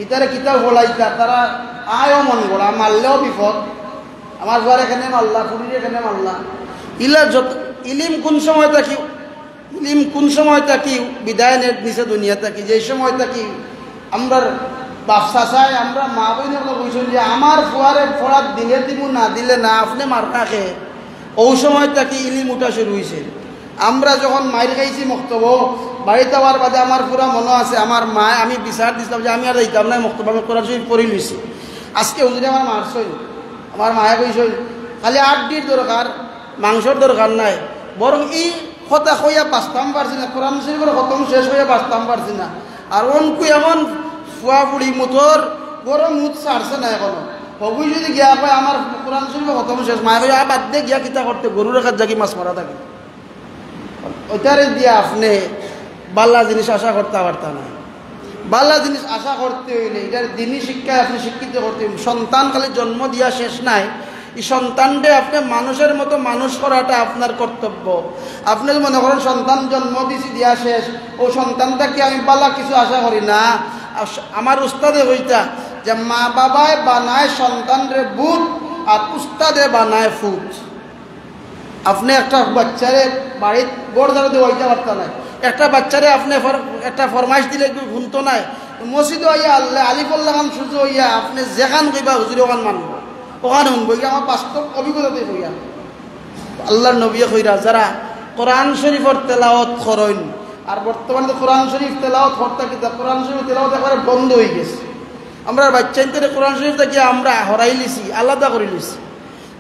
S1: ইতারে কিতাব বলাইতা, তারা আয়ও মন গড়া, মারলেও বিপদ। আমার ঘর এখানে মারলা, ফুরির এখানে মারলা। ইলা যত ইলিম কোন সময় থাকি, ইলিম কোন সময় থাকি বিদায় নিছে দুনিয়া থাকি, যে সময় থাকি আমরা বাপসা চাই, আমরা মা বোনের বলছেন যে আমার ফুয়ারে ফোড়ার দিলে দিব না দিলে না, আপনি মার রাখে। ওই সময় থাকি ইলিম উঠা শুরু হয়েছে। আমরা যখন মাইর খাইছি মক্তব্য বাড়িতে আবার বাদে আমার পুরা মনে আছে, আমার মা আমি বিচার দিছিলাম যে আমি আর দিতাম না মক্তব্য, আমি কোরআন শরীফ পড়ে লইছি। আজকে হুজুরে আমার মারছই, আমার মায়ে কইসই খালি আড্ডির দরকার, মাংসর দরকার নাই, বরং এই কথা কইয়া বাঁচতাম পারছি না, কোরআন শরীফের খতম শেষ হইয়া বাঁচতাম পারছি না। আর অনকু এমন ফুয়া ফুড়ি মুতর বড় মুত ছাড়ছে না এখনো। হবুই যদি গিয়া কয় আমার কোরআন শরীফের খতম শেষ, মায়ে কই বাদ দিয়ে গিয়া কিতা করতে, গরু রেখার জাগি মাছ মারা থাকে। ওইটারে দিয়া আপনি বাল্লা জিনিস আশা করতে পারতা না। বাল্লা জিনিস আশা করতে হইলে এটার দিনই শিক্ষায় আপনি শিক্ষিত করতে হইলে, সন্তান খালি জন্ম দিয়া শেষ নাই, এই সন্তানকে আপনি মানুষের মতো মানুষ করাটা আপনার কর্তব্য। আপনি মনে করেন সন্তান জন্ম দিছি দিয়া শেষ, ও সন্তানটাকে আমি বালা কিছু আশা করি না। আমার উস্তাদে হইতা যে মা বাবায় বানায় সন্তানরে বুট আর উস্তাদে বানায় ফুট। আপনি একটা বাচ্চারে বাড়ির গোড়দারে দিয়ে হইতে পারত নাই, একটা বাচ্চারে আপনি একটা ফরমাইশ দিলে শুনতো নাই, মসজিদে হইয়া আল্লাহ আলিফুল্লাহ খান সূর্য হইয়া আপনি যেখান কইবা হুজুরে ওখান মানব, ওখানে শুনবো। আমার বাস্তব অভিজ্ঞতাতে হইয়া আল্লাহর নবী কইরা যারা কোরআন শরীফের তেলাওয়াত করেন, আর বর্তমানে তো কোরআন শরীফ তেলাওয়াত করতে কিতা কোরআন শরীফ তেলাওয়াত একবারে বন্ধ হয়ে গেছে। আমরা বাচ্চাদের কোরআন শরীফ থেকে আমরা হরাই লিছি, আলাদা করে লিছি।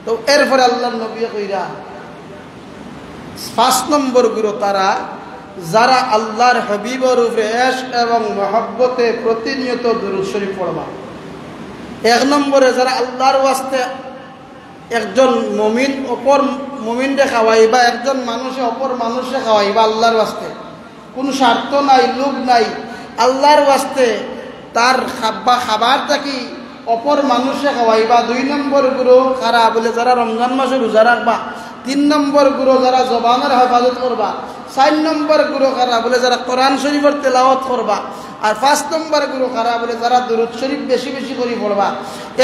S1: তো এরপরে আল্লাহর নবী কইরা 5 নম্বর গুরু তারা যারা আল্লাহর হাবিবের উপরে ইশক এবং মহব্বতে প্রতিনিয়ত দুরূদ শরীফ পড়বা। 1 নম্বরে যারা আল্লাহর ওয়াস্তে একজন মুমিন অপর মুমিনকে খাওয়াইবা, একজন মানুষে অপর মানুষে খাওয়াইবা আল্লাহর ওয়াস্তে, কোনো স্বার্থ নাই, লোভ নাই, আল্লাহর ওয়াস্তে তার খাবার থাকি অপর মানুষে খাওয়াইবা। 2 নম্বর গুরু খারা বলে যারা রমজান মাসে রোজা রাখবা। 3 নম্বর গুরু যারা জবানের হেফাজত করবা। 4 নম্বর গুরু খারা বলে যারা কোরআন শরীফের তেলাওয়াত করবা। আর 5 নম্বর গুরু খারা বলে যারা দুরূদ শরীফ বেশি বেশি করে পড়বা।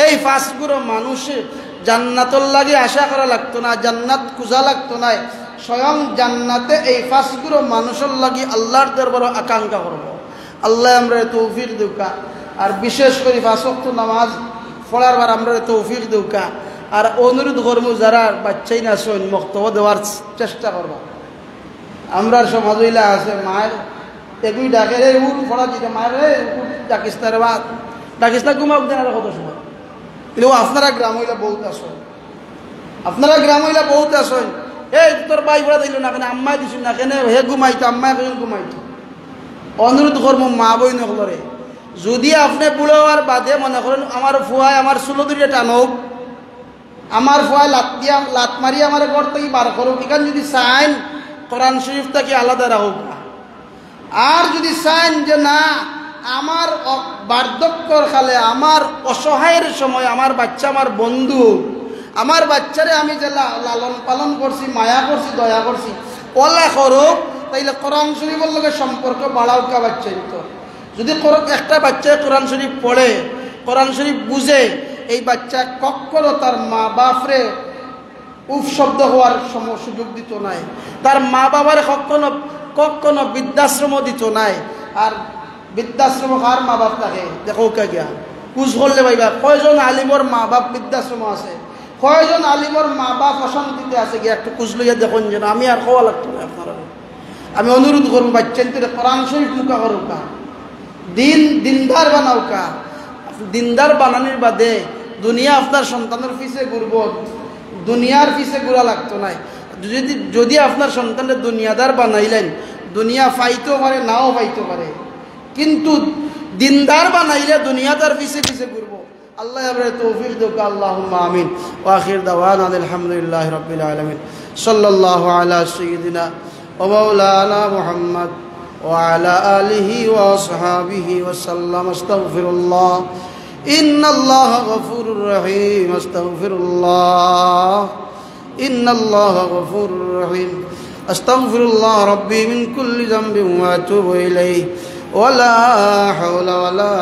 S1: এই 5 গুরু মানুষের জান্নাতুল লাগি আশা করা লাগতো না, জান্নাত খুঁজা লাগতো না, স্বয়ং জান্নাতে এই 5 গুরু মানুষের লাগি আল্লাহর দরবারে আকাঙ্ক্ষা করব। আল্লাহ আমরা তৌফিক দেউকা। আর বিশেষ করে 5 ওয়াক্ত নামাজ পড়ার বার আমরা তৌফিক দেউকা। আর অনুরোধ করব যারা বাচ্চাই না শোন মক্তব্য দেওয়ার চেষ্টা করবা। আমরা সমাজ হইলা আছে মায়ের এগুই ডাকে রে উঠ পড়া দিতে, মায়ের রে উঠ ডাকিস না রে বা ডাকিস না, ঘুমাও দেন আর কত সময়। কিন্তু আপনারা গ্রাম হইলা বহুত আসেন, আপনারা গ্রাম হইলা বহুত আসেন। এই তোর ভাই পড়া দিল না কেন, আম্মাই দিছ না কেন, হে ঘুমাইতো আম্মাই কেন ঘুমাইতো। অনুরোধ করবো মা বই নকলরে, যদি আপনি বুড়ো হওয়ার বাদে মনে করেন আমার ফুয়ায় আমার চুলো দুটো টানুক, আমার ফুয়ায় লাত মারি আমার ঘর থেকে বার করুক, এখানে যদি চাইন কোরআন শরীফ থেকে আলাদা রাখুক। আর যদি চাইন যে না আমার বার্ধক্যর কালে আমার অসহায়ের সময় আমার বাচ্চা আমার বন্ধু, আমার বাচ্চারে আমি যে লালন পালন করছি, মায়া করছি, দয়া করছি, ওলা করুক, তাইলে কোরআন শরীফের লগে সম্পর্ক বাড়াও কা বাচ্চা। তো যদি একটা বাচ্চা কোরআন শরীফ পড়ে, কোরআন শরীফ বুঝে, এই বাচ্চা কখনো তার মা বাপরে উফ শব্দ হওয়ার সুযোগ দিত নাই, তার মা বাবার কখনো বৃদ্ধাশ্রমও দিত নাই। আর বৃদ্ধাশ্রম কার মা বাপ থাকে দেখো কে গিয়া কুজ করলে পাইবা কয়জন আলিমর মা বাপ বৃদ্ধাশ্রম আছে, কয়জন আলিমর মা বাপ অশান্তিতে আছে গিয়া একটু কুজ লইয়া দেখুন। যেন আমি আর খাওয়া লাগতো না আপনারা। আমি অনুরোধ করবো বাচ্চাদের কোরআন শরীফ মুখা করুকা, দিনদার বানাওকা। দিনদার বানানোর বাদে দুনিয়া আপনার সন্তানের পিছে ঘুরব, দুনিয়ার পিছে ঘুরা লাগতো নাই। যদি আপনার সন্তানের দুনিয়াদার বানাইলেন, দুনিয়া পাইতেও পারে নাও পাইতে পারে, কিন্তু দিনদার বানাইলে দুনিয়াদার পিছে পিছে ঘুরব। আল্লাহ আমরা তৌফিক দেক। আল্লাহুম্মা আমিন। ওয়া আখির দাওয়ানা আলহামদুলিল্লাহি রাব্বিল আলামিন। সাল্লাল্লাহু আলা সাইয়্যিদিনা ওয়া মাওলানা মুহাম্মদ ওয়া আলা আলিহি ওয়া আসহাবিহি ওয়া সাল্লাম। আস্তাগফিরুল্লাহ, ইন্নাল্লাহা গফুরুর রহিম। আস্তাগফিরুল্লাহ, ইন্নাল্লাহা গফুরুর রহিম। আস্তাগফিরুল্লাহ রাব্বি মিন কুল্লি যামবিন ওয়া আতুবু ইলাইহি ওয়া লা হাওলা ওয়া লা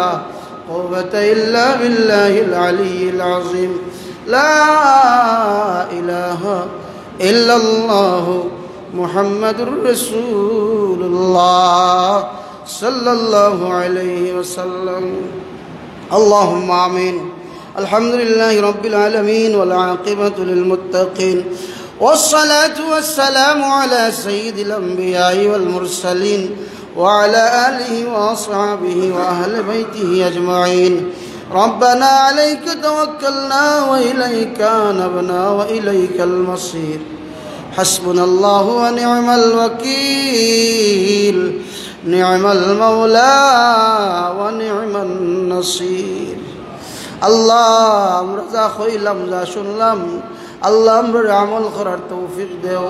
S1: কুওয়াতা ইল্লা বিল্লাহিল আলিয়্যিল আযীম। লা ইলাহা ইল্লাল্লাহু মুহাম্মাদুর রাসূলুল্লাহ সাল্লাল্লাহু আলাইহি ওয়াসাল্লাম। اللهم آمين. الحمد لله رب العالمين والعاقبة للمتقين والصلاة والسلام على سيد الأنبياء والمرسلين وعلى آله وأصحابه وأهل بيته أجمعين. ربنا عليك توكلنا وإليك أنبنا وإليك المصير. حسبنا الله ونعم الوكيل. نعم المولى ونعم النصير. আল্লাহ আমরা যা হইলাম যা শুনলাম আল্লাহ আমরা আমল করার তৌফিক দেও,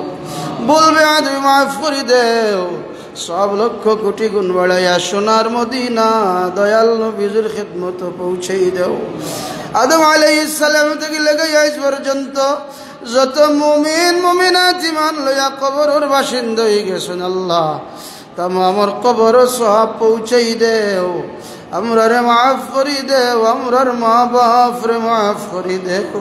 S1: বলবে আদমি মাফ করে দেও, সব লক্ষ কোটি গুণ বাড়াইয়া সোনার মদিনা দয়াল নবীর খিদমত পৌঁছেই দেও। আদম আলাইহিস সালাম থেকে লেগে আজ পর্যন্ত যত মুমিন মুমিনাত ঈমান লইয়া কবরের বাসিন্দা হয়ে গেছেন আল্লাহ তামামর কবর সওয়াব পৌঁছেই দেও। আমরারে মাফ করি দেও, আমরার মা বাপ রে মাফ করি দেও,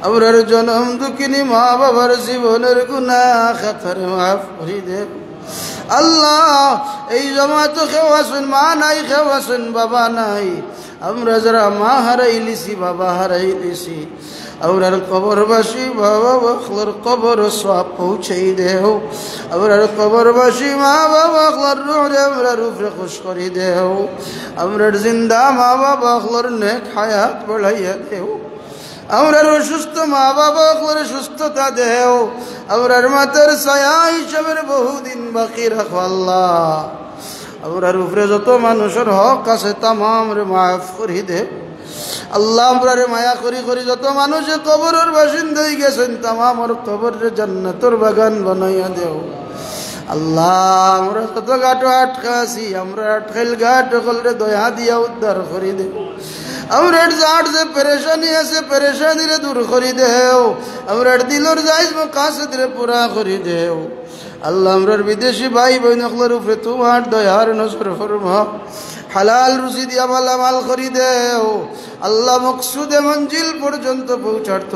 S1: আমরার জনম দুঃখিনী মা বাবার জীবনের গুনাহ খাতারে মাফ করি দেও। আল্লাহ এই জমাত কেউ আসুন মা নাই, কেউ আসুন বাবা নাই, আমরা যারা মা হারাইলিছি বাবা হারাইলিছি আমরার কবরবাসী বাবা বাখলার কবর সওয়াব পৌঁছেই দেও। আমরার কবরবাসী মা বাবা বাখলার রূহে আমরার উপরে খুশ করি দেও। আমরার জিন্দা মা বাবা বাখলার নেক হায়াত বাড়াইয়া দেও। আমরার অসুস্থ মা বাবা বাখলার সুস্থতা দেও। আমরার মাতার ছায়া হিসাবের বহুদিন বাকি রাখো আল্লাহ। আমরার উপরে যত মানুষের হক আছে তামাম রে মাফ করি দেও আল্লাহ। আমরারে মায়া করি করি যত মানুষে কবরের বাসিন্দা হয়ে গেছেন তামামর কবরের জান্নাতের বাগান বানাইয়া দেও আল্লাহ। আমরা কত ঘাট আটকা আছি, আমরা আটকাইল ঘাট সকলরে দয়া দিয়া উদ্ধার করি দেও। আমরার যার যে পেরেশানি আছে পেরেশানিরে দূর করি দেও। আমরার দিলর যাইজ মাকাসিদরে পুরা করি দেও আল্লাহ। আমরার বিদেশি ভাই বোন সকলের উপরে তোমার দয়ার নজর ফরমাও। হালাল রুজি দিয়া মালামাল করি দেও আল্লাহ। মকসুদে মঞ্জিল পর্যন্ত পৌঁছার